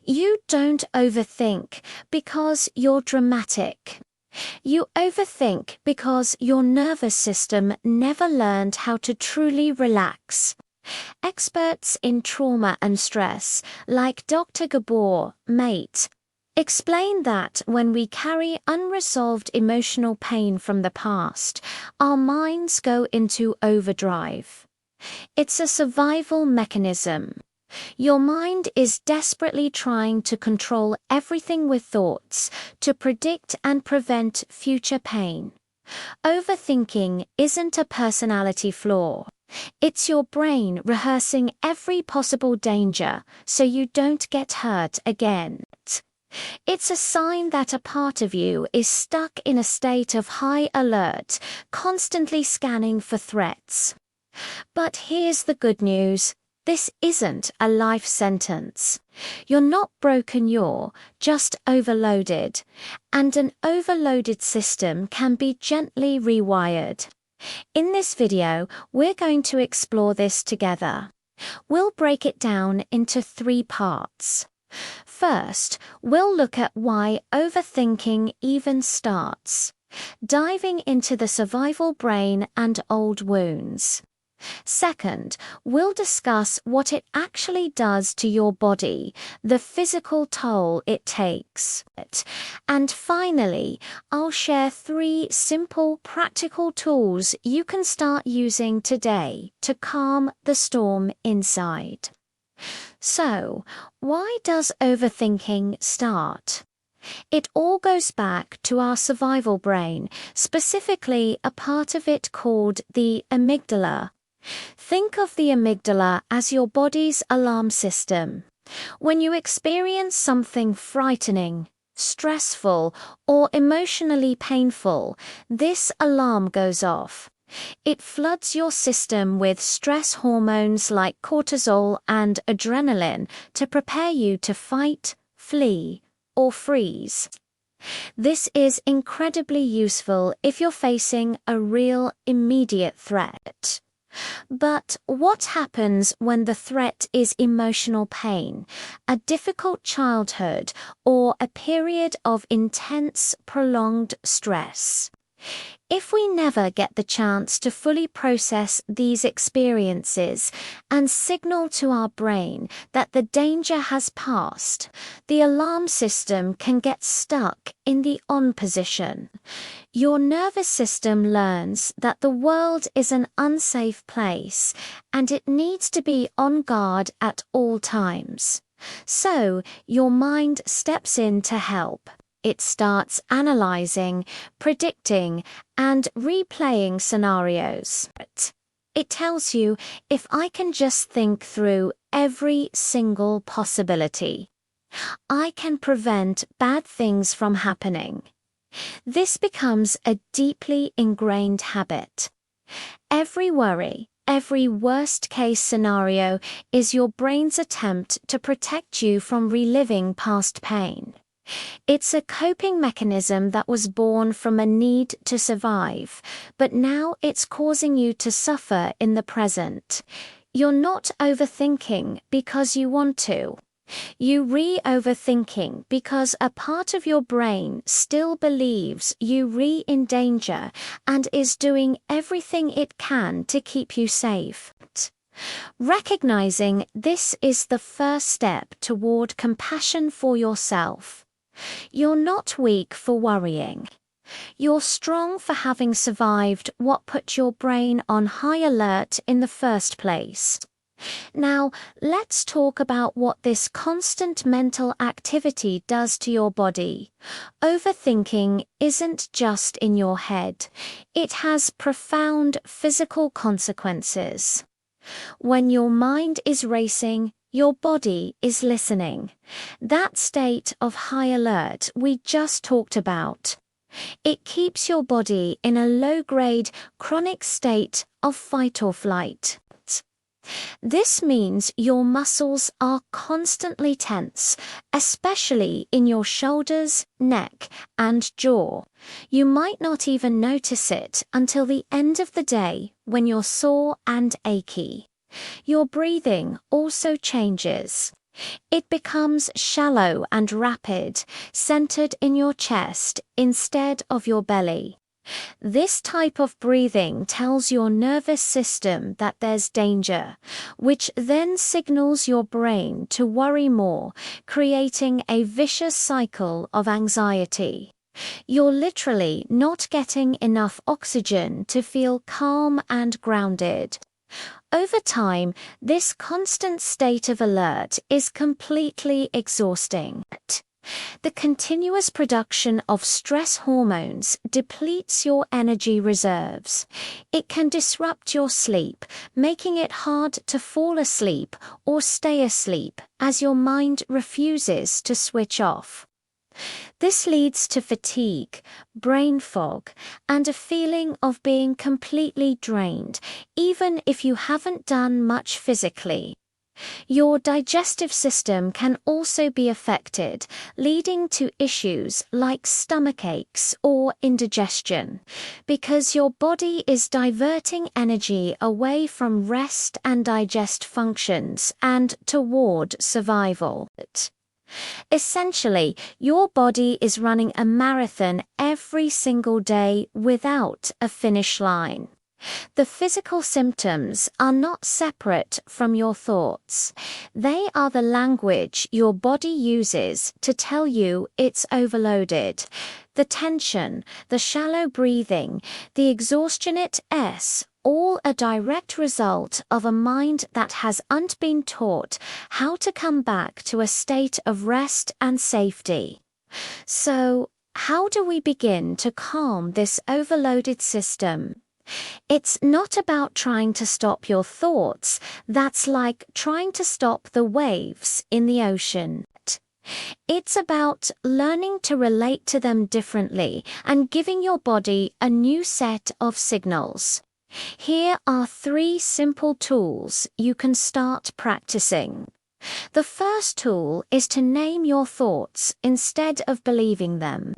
You don't overthink because you're dramatic. You overthink because your nervous system never learned how to truly relax. Experts in trauma and stress, like Dr. Gabor, Maté, explain that when we carry unresolved emotional pain from the past, our minds go into overdrive. It's a survival mechanism. Your mind is desperately trying to control everything with thoughts to predict and prevent future pain. Overthinking isn't a personality flaw. It's your brain rehearsing every possible danger so you don't get hurt again. It's a sign that a part of you is stuck in a state of high alert, constantly scanning for threats. But here's the good news. This isn't a life sentence. You're not broken, you're just overloaded. And an overloaded system can be gently rewired. In this video, we're going to explore this together. We'll break it down into 3 parts. First, we'll look at why overthinking even starts, diving into the survival brain and old wounds. Second, we'll discuss what it actually does to your body, the physical toll it takes. And finally, I'll share 3 simple, practical tools you can start using today to calm the storm inside. So, why does overthinking start? It all goes back to our survival brain, specifically a part of it called the amygdala. Think of the amygdala as your body's alarm system. When you experience something frightening, stressful, or emotionally painful, this alarm goes off. It floods your system with stress hormones like cortisol and adrenaline to prepare you to fight, flee, or freeze. This is incredibly useful if you're facing a real, immediate threat. But what happens when the threat is emotional pain, a difficult childhood, or a period of intense, prolonged stress? If we never get the chance to fully process these experiences and signal to our brain that the danger has passed, the alarm system can get stuck in the on position. Your nervous system learns that the world is an unsafe place and it needs to be on guard at all times. So, your mind steps in to help. It starts analyzing, predicting, and replaying scenarios. It tells you, if I can just think through every single possibility, I can prevent bad things from happening. This becomes a deeply ingrained habit. Every worry, every worst-case scenario is your brain's attempt to protect you from reliving past pain. It's a coping mechanism that was born from a need to survive, but now it's causing you to suffer in the present. You're not overthinking because you want to. You re-overthinking because a part of your brain still believes you're in danger and is doing everything it can to keep you safe. Recognizing this is the first step toward compassion for yourself. You're not weak for worrying. You're strong for having survived what put your brain on high alert in the first place. Now, let's talk about what this constant mental activity does to your body. Overthinking isn't just in your head. It has profound physical consequences. When your mind is racing, your body is listening. That state of high alert we just talked about. It keeps your body in a low-grade, chronic state of fight or flight. This means your muscles are constantly tense, especially in your shoulders, neck, and jaw. You might not even notice it until the end of the day when you're sore and achy. Your breathing also changes. It becomes shallow and rapid, centered in your chest instead of your belly. This type of breathing tells your nervous system that there's danger, which then signals your brain to worry more, creating a vicious cycle of anxiety. You're literally not getting enough oxygen to feel calm and grounded. Over time, this constant state of alert is completely exhausting. The continuous production of stress hormones depletes your energy reserves. It can disrupt your sleep, making it hard to fall asleep or stay asleep as your mind refuses to switch off. This leads to fatigue, brain fog, and a feeling of being completely drained, even if you haven't done much physically. Your digestive system can also be affected, leading to issues like stomach aches or indigestion, because your body is diverting energy away from rest and digest functions and toward survival. Essentially, your body is running a marathon every single day without a finish line. The physical symptoms are not separate from your thoughts. They are the language your body uses to tell you it's overloaded. The tension, the shallow breathing, the exhaustion, all a direct result of a mind that hasn't been taught how to come back to a state of rest and safety. So, how do we begin to calm this overloaded system? It's not about trying to stop your thoughts. That's like trying to stop the waves in the ocean. It's about learning to relate to them differently and giving your body a new set of signals. Here are 3 simple tools you can start practicing. The first tool is to name your thoughts instead of believing them.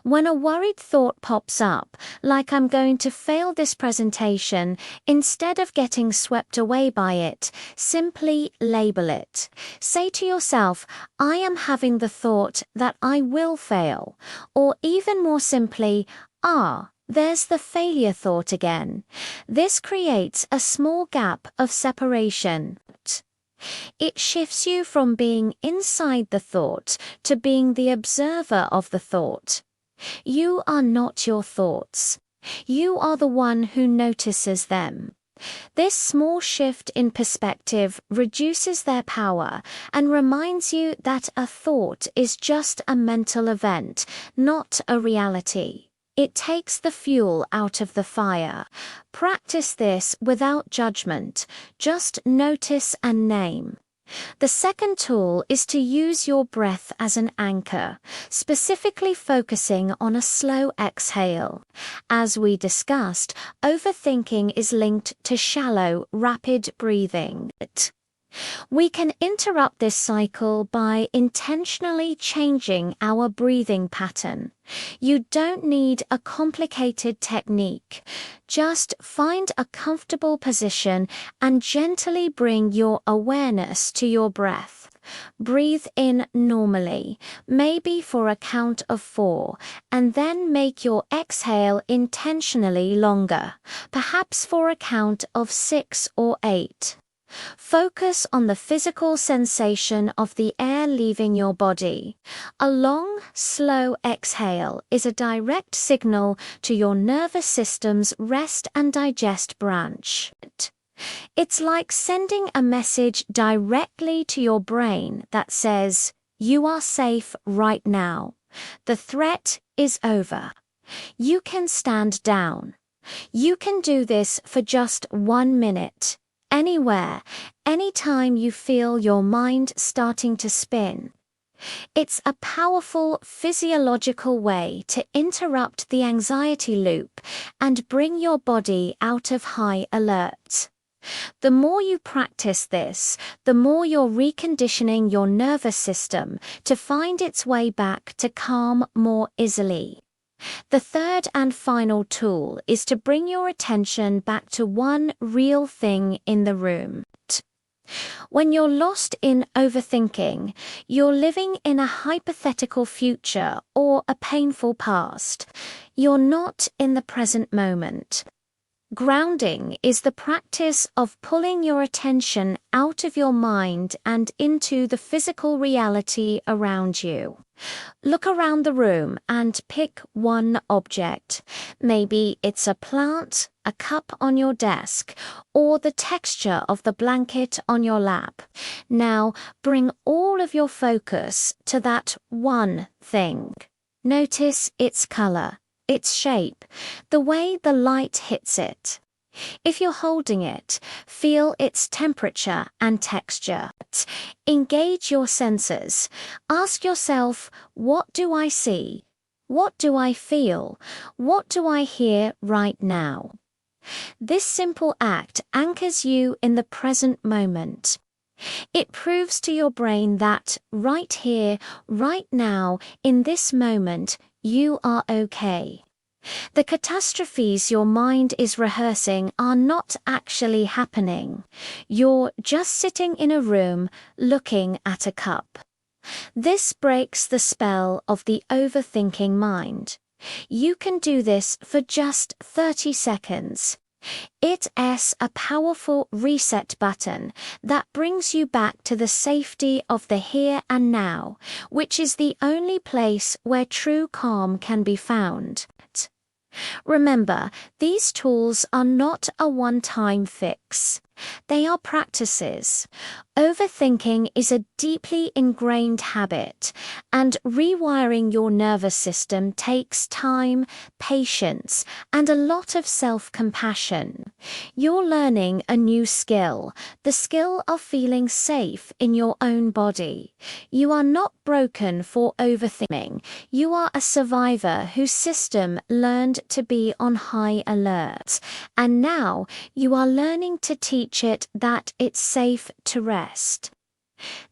When a worried thought pops up, like I'm going to fail this presentation, instead of getting swept away by it, simply label it. Say to yourself, I am having the thought that I will fail. Or even more simply, there's the failure thought again. This creates a small gap of separation. It shifts you from being inside the thought to being the observer of the thought. You are not your thoughts. You are the one who notices them. This small shift in perspective reduces their power and reminds you that a thought is just a mental event, not a reality. It takes the fuel out of the fire. Practice this without judgment. Just notice and name. The second tool is to use your breath as an anchor, specifically focusing on a slow exhale. As we discussed, overthinking is linked to shallow, rapid breathing. We can interrupt this cycle by intentionally changing our breathing pattern. You don't need a complicated technique. Just find a comfortable position and gently bring your awareness to your breath. Breathe in normally, maybe for a count of 4, and then make your exhale intentionally longer, perhaps for a count of 6 or 8. Focus on the physical sensation of the air leaving your body. A long, slow exhale is a direct signal to your nervous system's rest and digest branch. It's like sending a message directly to your brain that says, "You are safe right now. The threat is over. You can stand down." You can do this for just 1 minute. Anywhere, anytime you feel your mind starting to spin. It's a powerful physiological way to interrupt the anxiety loop and bring your body out of high alert. The more you practice this, the more you're reconditioning your nervous system to find its way back to calm more easily. The third and final tool is to bring your attention back to one real thing in the room. When you're lost in overthinking, you're living in a hypothetical future or a painful past. You're not in the present moment. Grounding is the practice of pulling your attention out of your mind and into the physical reality around you. Look around the room and pick one object. Maybe it's a plant, a cup on your desk, or the texture of the blanket on your lap. Now bring all of your focus to that one thing. Notice its color, its shape, the way the light hits it. If you're holding it, feel its temperature and texture. Engage your senses. Ask yourself, what do I see? What do I feel? What do I hear right now? This simple act anchors you in the present moment. It proves to your brain that right here, right now, in this moment, you are okay. The catastrophes your mind is rehearsing are not actually happening. You're just sitting in a room looking at a cup. This breaks the spell of the overthinking mind. You can do this for just 30 seconds. It's a powerful reset button that brings you back to the safety of the here and now, which is the only place where true calm can be found. Remember, these tools are not a one-time fix. They are practices. Overthinking is a deeply ingrained habit, and rewiring your nervous system takes time, patience, and a lot of self-compassion. You're learning a new skill, the skill of feeling safe in your own body. You are not broken for overthinking. You are a survivor whose system learned to be on high alert, and now you are learning to teach it that it's safe to rest.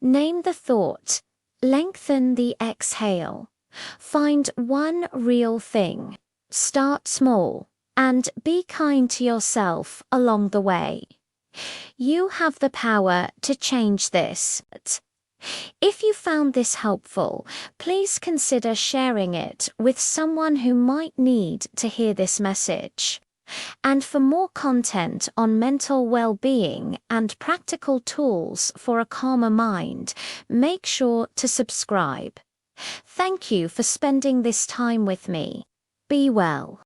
Name the thought. Lengthen the exhale. Find one real thing. Start small and be kind to yourself along the way. You have the power to change this. If you found this helpful, please consider sharing it with someone who might need to hear this message. And for more content on mental well-being and practical tools for a calmer mind, make sure to subscribe. Thank you for spending this time with me. Be well.